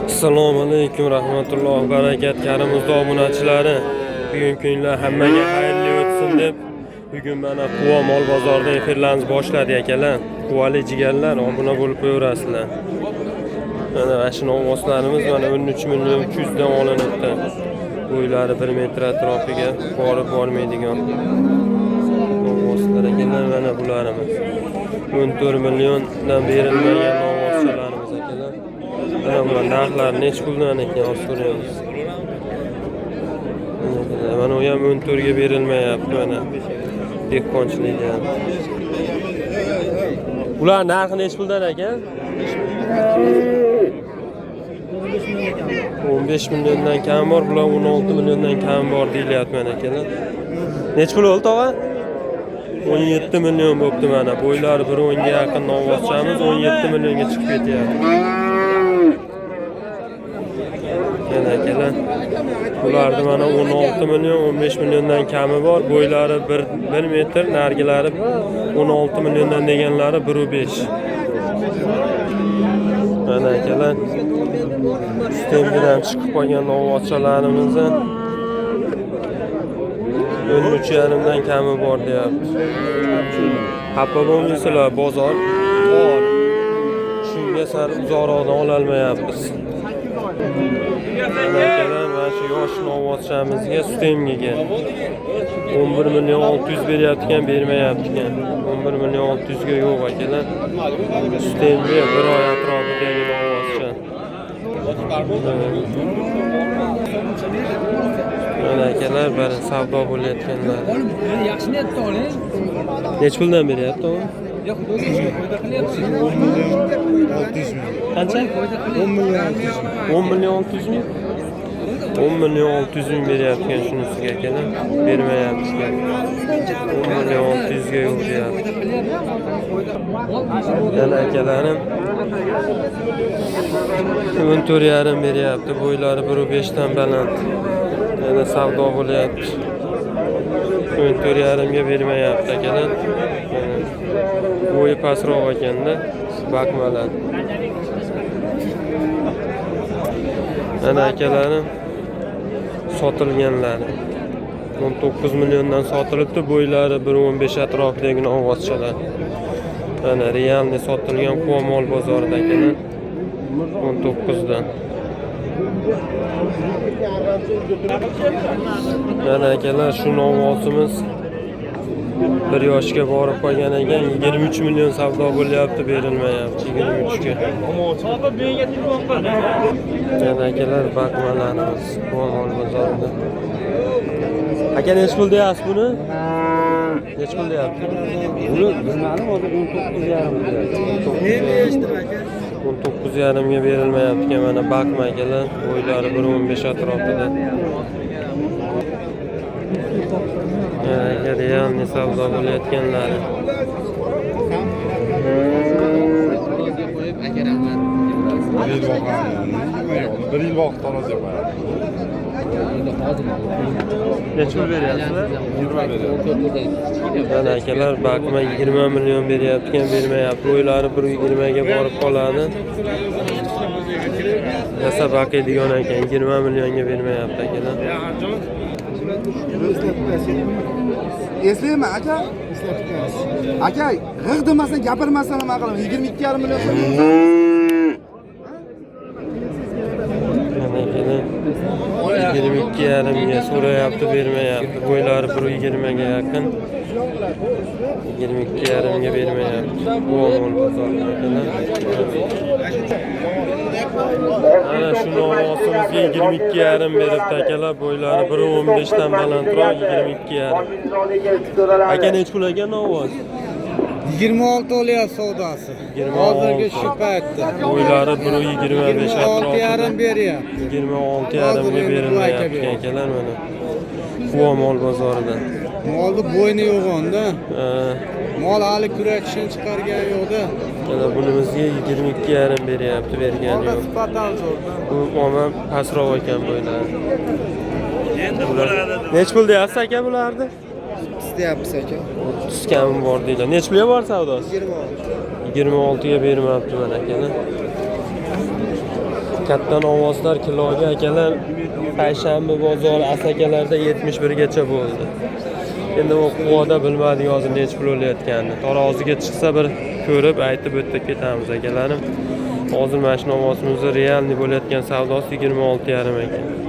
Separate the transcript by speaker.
Speaker 1: Assalomu alaykum, rahmatullohi va barakat. Karimizda obunachilari, bugun kunlar hammaga xayrli o'tsin deb bugun mana Quva mol bozorida efirlarimiz boshladik akalar. Quvali jigarlar obuna bo'lib qo'yaverasizlar. Mana shu ovozlarimiz mana 13 million 300 dan olinibdi. Bo'ylari 1 metr atrofiga borib bormaydigan ovozlar akalar, mana bularimiz 14 milliondan berilmagan ovozchalarimiz akalar. Mana narxlar nech puldan ekan so'raymiz. Mana u ham 14 ga berilmayapti mana. Dehqonchilikda. Ular narxi nech puldan ekan? 15 milliondan kam bor, bular 16 milliondan kam bor deyilyapti mana akalar. Nech pul oldi tog'a? 17 million bo'pti mana. Bo'ylari 1.10 ga yaqin novvoschamiz 17 millionga chiqib ketyapti. Mana akalar. Bularda mana 16 million, 15 milliondan kami bor. Bo'ylari 1 metr, nargilari 16 milliondan deganlari 1.5. Mana akalar. Sistemdan chiqib qolgan novvochalarimizni 13.5 dan kami bor deyapti. Xafa bo'lmaysizlar, bozor bor. Shunga sar uzoqroqdan ola olmayapmiz. Mana shu yosh novvochamizga Stemgiga 11 million 600 beryapti ekan, bermayapti ekan. 11 million 600 ga yo'q akalar. Stemga 1 oy atrofidagi novvocha. Mana akalar bir savdo bo'layotganlar.
Speaker 2: Yaxshi niyatda oling.
Speaker 1: Nech puldan beryapti u?
Speaker 2: Yo'q, bo'g'izga foyda qilyapsiz.
Speaker 1: 10 million 600 ming. Qancha?
Speaker 2: 10 million 600 ming.
Speaker 1: 10 million 600 ming. 10 million 600 ming beryapti ekan shunisiga akalar. Bermayapti ekan. 10 million 600 ga yo'q deyapti. Yana akalarim 14.5 beryapti. Bo'ylari 1.5 dan baland. Yana savdo bo'lyapti. 14.5 ga bermayapti akalar. Bo'yi pastroq ekanda, bakmalar. Mana akalarim sotilganlar. 19 milliondan sotilibdi, bo'ylari 1.15 atrofidagi ovozchalar. Mana realni sotilgan Quva mol bozorida akalar 19 dan. Mana akalar shu ovozimiz 1 yoshga borib qolgan ekan, 23 million savdo bo'lyapti, berilmayapti 23 ga. Mana akalar bakmalarimiz Quva mol bozorida. Aka nech pul deyapsiz buni? Nech pul deyapti? Buni bilmadim, hozir 19.5 deyapti. 19.5 ga berilmayapti ekan, mana bakma akalar, bo'ylari 1.15 atrofida. Mana realni savdo bo'layotganlari.
Speaker 3: Bir yil vaqt to'lasa qo'yadi.
Speaker 1: Nech pul beryapsizlar?
Speaker 3: 20 beryapti.
Speaker 1: Mana akalar bakma 20 million beryapti ekan, bermayapti. Bo'ylari 1.20 ga borib qoladi. Yasa bakadigan ekan, 20 millionga bermayapti akalar.
Speaker 4: Eslayman aka. Aka, g'ig' demasan, gapirmasan nima qilaman? 22.5 million so'm.
Speaker 1: Mana akalar 22.5 ga so'rayapti, bermayapti. Bo'ylari 1.20 ga yaqin. 22.5 ga bermayapti. Bu mol bozorida akalar. Mana shu novosimizga 22.5 beribdi akalar, bo'ylari 1.15 dan balandroq 22.5. Aka nech pul ekan novoz?
Speaker 2: 26 olyapti savdosi. Hozirgi shu paytda.
Speaker 1: Bo'ylari 1.25 atrofida.
Speaker 2: 26.5 beryapti.
Speaker 1: 26.5 ga berilmayapti akalar mana. Quva mol bozorida.
Speaker 2: Molni bo'yni yo'q onda. Mol hali kurakishini chiqargan yo'qda.
Speaker 1: Mana bunimizga 22.5 beryapti, bergani yo'q.
Speaker 2: Nisbatan zo'rda.
Speaker 1: Bu omam pastroq ekan bo'ylari. Nech pul deyapsiz aka bularni?
Speaker 2: Istayapsiz aka.
Speaker 1: 30 kami bor deydi. Nech pulga bor savdosi?
Speaker 2: 26.
Speaker 1: 26 ga bermabdi mana akalar. Katta novvoslar kiloga akalar payshanba bozori asakalarda 71 gacha bo'ldi. Endi u quvoda bilmadik hozir necha pul olayotganini. Taroziga chiqsa bir ko'rib aytib o'tib ketamiz akalarim. Hozir mana shu novvosimizda realniy bo'layotgan savdosi 26,5 ekan.